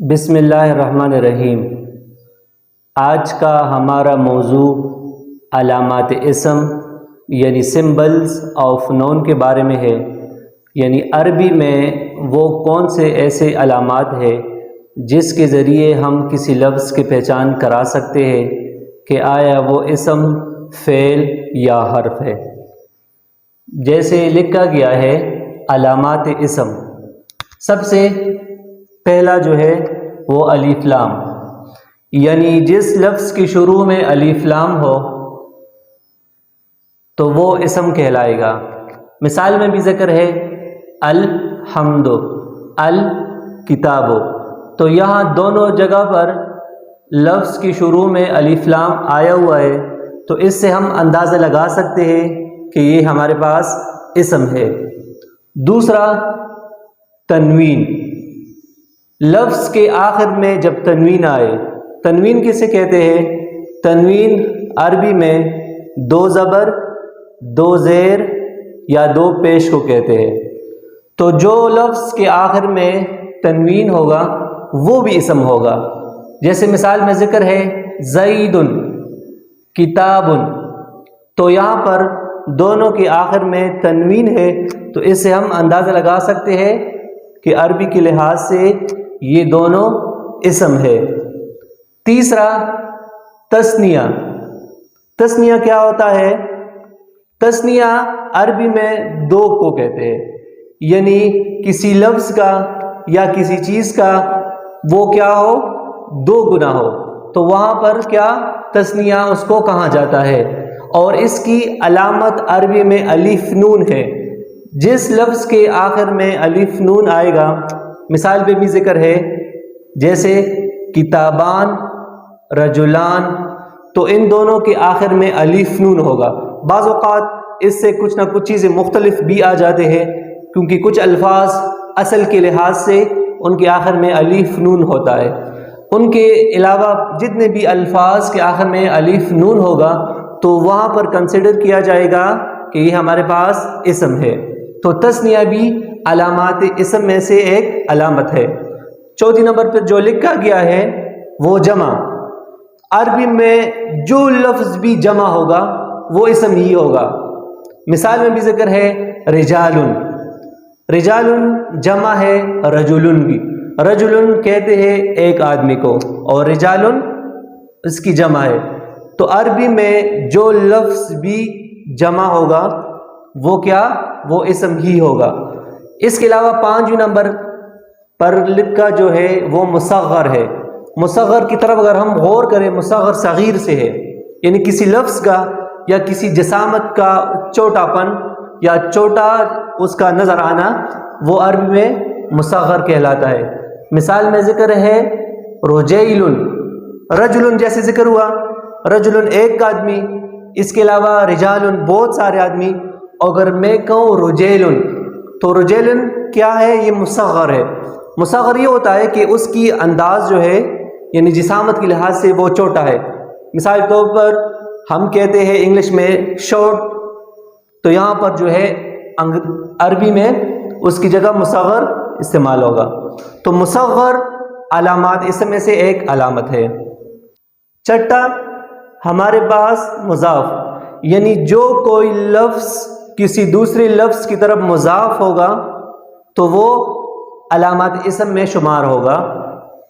بسم اللہ الرحمن الرحیم۔ آج کا ہمارا موضوع علامات اسم یعنی سمبلز آف نون کے بارے میں ہے، یعنی عربی میں وہ کون سے ایسے علامات ہیں جس کے ذریعے ہم کسی لفظ کی پہچان کرا سکتے ہیں کہ آیا وہ اسم، فعل یا حرف ہے۔ جیسے لکھا گیا ہے علامات اسم، سب سے پہلا جو ہے وہ الف لام، یعنی جس لفظ کی شروع میں الف لام ہو تو وہ اسم کہلائے گا۔ مثال میں بھی ذکر ہے الحمد، الکتاب، تو یہاں دونوں جگہ پر لفظ کی شروع میں الف لام آیا ہوا ہے، تو اس سے ہم اندازہ لگا سکتے ہیں کہ یہ ہمارے پاس اسم ہے۔ دوسرا تنوین، لفظ کے آخر میں جب تنوین آئے، تنوین کسے کہتے ہیں؟ تنوین عربی میں دو زبر، دو زیر یا دو پیش کو کہتے ہیں۔ تو جو لفظ کے آخر میں تنوین ہوگا وہ بھی اسم ہوگا۔ جیسے مثال میں ذکر ہے زید، کتاب، تو یہاں پر دونوں کے آخر میں تنوین ہے، تو اس سے ہم اندازہ لگا سکتے ہیں کہ عربی کے لحاظ سے یہ دونوں اسم ہے۔ تیسرا تثنیہ، تثنیہ کیا ہوتا ہے؟ تثنیہ عربی میں دو کو کہتے ہیں، یعنی کسی لفظ کا یا کسی چیز کا وہ کیا ہو، دو گنا ہو، تو وہاں پر کیا تثنیہ اس کو کہا جاتا ہے، اور اس کی علامت عربی میں الف نون ہے۔ جس لفظ کے آخر میں الف نون آئے گا، مثال پہ بھی ذکر ہے جیسے کتابان، رجلان، تو ان دونوں کے آخر میں الف نون ہوگا۔ بعض اوقات اس سے کچھ نہ کچھ چیزیں مختلف بھی آ جاتے ہیں، کیونکہ کچھ الفاظ اصل کے لحاظ سے ان کے آخر میں الف نون ہوتا ہے۔ ان کے علاوہ جتنے بھی الفاظ کے آخر میں الف نون ہوگا تو وہاں پر کنسیڈر کیا جائے گا کہ یہ ہمارے پاس اسم ہے۔ تو تثنیہ بھی علامات اسم میں سے ایک علامت ہے۔ چوتھی نمبر پر جو لکھا گیا ہے وہ جمع، عربی میں جو لفظ بھی جمع ہوگا وہ اسم ہی ہوگا۔ مثال میں بھی ذکر ہے رجال، رجال جمع ہے رجل بھی، رجل کہتے ہیں ایک آدمی کو، اور رجال اس کی جمع ہے۔ تو عربی میں جو لفظ بھی جمع ہوگا وہ کیا، وہ اسم ہی ہوگا۔ اس کے علاوہ 5 نمبر پر لکھا جو ہے وہ مصغر ہے۔ مصغر کی طرف اگر ہم غور کریں، مصغر صغیر سے ہے، یعنی کسی لفظ کا یا کسی جسامت کا چھوٹا پن یا چھوٹا اس کا نظر آنا، وہ عربی میں مصغر کہلاتا ہے۔ مثال میں ذکر ہے رجیل، رجل جیسے ذکر ہوا، رجل ایک آدمی، اس کے علاوہ رجال بہت سارے آدمی۔ اگر میں کہوں رجیل، تو رجیل کیا ہے؟ یہ مصغر ہے۔ مصغر یہ ہوتا ہے کہ اس کی انداز جو ہے یعنی جسامت کے لحاظ سے وہ چھوٹا ہے۔ مثال کے طور پر ہم کہتے ہیں انگلش میں شارٹ، تو یہاں پر جو ہے عربی میں اس کی جگہ مصغر استعمال ہوگا۔ تو مصغر علامات اسم میں سے ایک علامت ہے۔ چھٹا ہمارے پاس مضاف، یعنی جو کوئی لفظ کسی دوسرے لفظ کی طرف مضاف ہوگا تو وہ علامات اسم میں شمار ہوگا۔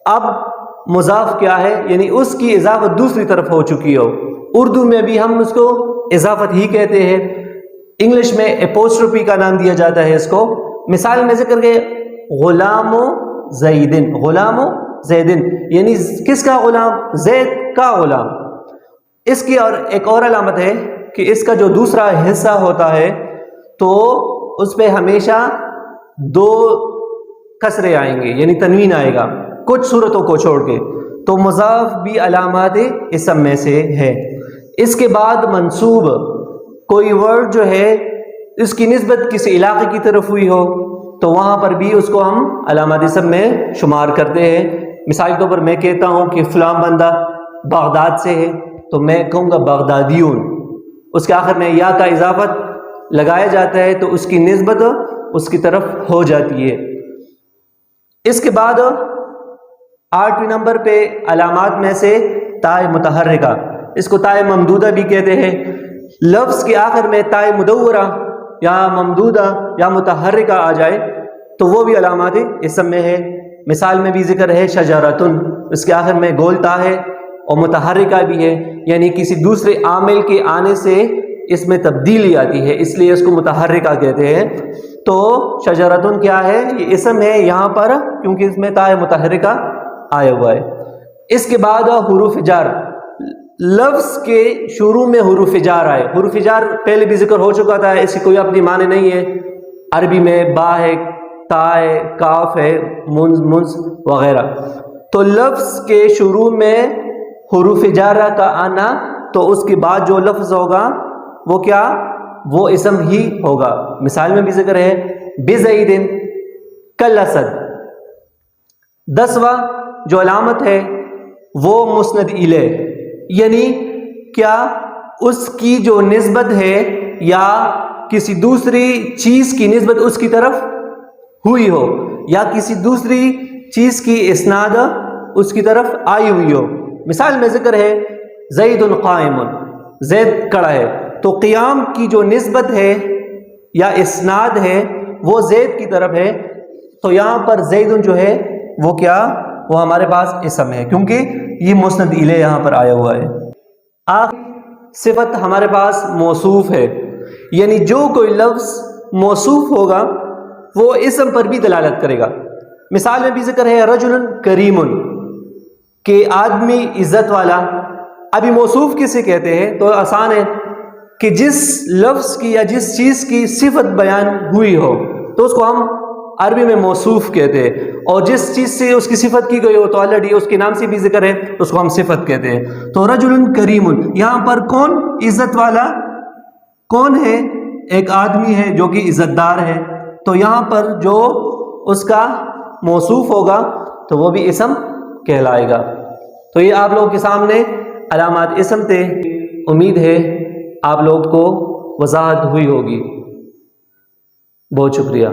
اب مضاف کیا ہے؟ یعنی اس کی اضافت دوسری طرف ہو چکی ہو۔ اردو میں بھی ہم اس کو اضافت ہی کہتے ہیں، انگلش میں اپوسٹروفی کا نام دیا جاتا ہے اس کو۔ مثال میں ذکر ہے غلام زیدن، غلام زیدن، یعنی کس کا غلام؟ زید کا غلام۔ اس کی اور ایک اور علامت ہے کہ اس کا جو دوسرا حصہ ہوتا ہے تو اس پہ ہمیشہ 2 کسرے آئیں گے، یعنی تنوین آئے گا کچھ صورتوں کو چھوڑ کے۔ تو مضاف بھی علامات اسم میں سے ہے۔ اس کے بعد منصوب، کوئی ورڈ جو ہے اس کی نسبت کسی علاقے کی طرف ہوئی ہو تو وہاں پر بھی اس کو ہم علامات اسم میں شمار کرتے ہیں۔ مثال کے طور پر میں کہتا ہوں کہ فلاں بندہ بغداد سے ہے، تو میں کہوں گا بغدادیون، اس کے آخر میں یا کا اضافت لگایا جاتا ہے تو اس کی نسبت اس کی طرف ہو جاتی ہے۔ اس کے بعد 8ویں نمبر پہ علامات میں سے تائے متحرکہ، اس کو تائے ممدودہ بھی کہتے ہیں۔ لفظ کے آخر میں تائے مدورہ یا ممدودہ یا متحرکہ آ جائے تو وہ بھی علامات اسم میں ہے۔ مثال میں بھی ذکر ہے شجرتن، اس کے آخر میں گول تا ہے اور متحرکہ بھی ہے، یعنی کسی دوسرے عامل کے آنے سے اس میں تبدیلی آتی ہے، اس لیے اس کو متحرکہ کہتے ہیں۔ تو شجرتن کیا ہے؟ یہ اسم ہے یہاں پر کیونکہ اس میں تائے متحرکہ آیا ہوا ہے۔ اس کے بعد حروف جر، لفظ کے شروع میں حروف جار آئے۔ حروف جار پہلے بھی ذکر ہو چکا تھا، اس کی کوئی اپنی معنی نہیں ہے۔ عربی میں با ہے، تا ہے، کاف ہے، منز وغیرہ۔ تو لفظ کے شروع میں حروف جارہ کا آنا تو اس کے بعد جو لفظ ہوگا وہ کیا؟ وہ اسم ہی ہوگا۔ مثال میں بھی ذکر ہے بزید کالاسد۔ 10واں جو علامت ہے وہ مسند الیہ، یعنی کیا اس کی جو نسبت ہے یا کسی دوسری چیز کی نسبت اس کی طرف ہوئی ہو یا کسی دوسری چیز کی اسناد اس کی طرف آئی ہوئی ہو۔ مثال میں ذکر ہے زید قائم، زید کھڑا ہے، تو قیام کی جو نسبت ہے یا اسناد ہے وہ زید کی طرف ہے، تو یہاں پر زید جو ہے وہ کیا؟ وہ ہمارے پاس اسم ہے کیونکہ یہ مسند الیہ یہاں پر آیا ہوا ہے۔ آخر صفت ہمارے پاس موصوف ہے، یعنی جو کوئی لفظ موصوف ہوگا وہ اسم پر بھی دلالت کرے گا۔ مثال میں بھی ذکر ہے رجل کریم، کہ آدمی عزت والا۔ ابھی موصوف کسے کہتے ہیں؟ تو آسان ہے کہ جس لفظ کی یا جس چیز کی صفت بیان ہوئی ہو تو اس کو ہم عربی میں موصوف کہتے ہیں، اور جس چیز سے اس کی صفت کی گئی ہو تو آلریڈی اس کے نام سے بھی ذکر ہے، اس کو ہم صفت کہتے ہیں۔ تو رجل کریم، یہاں پر کون عزت والا کون ہے؟ ایک آدمی ہے جو کہ عزت دار ہے، تو یہاں پر جو اس کا موصوف ہوگا تو وہ بھی اسم کہلائے گا۔ تو یہ آپ لوگوں کے سامنے علامات اسم تھے، امید ہے آپ لوگ کو وضاحت ہوئی ہوگی۔ بہت شکریہ۔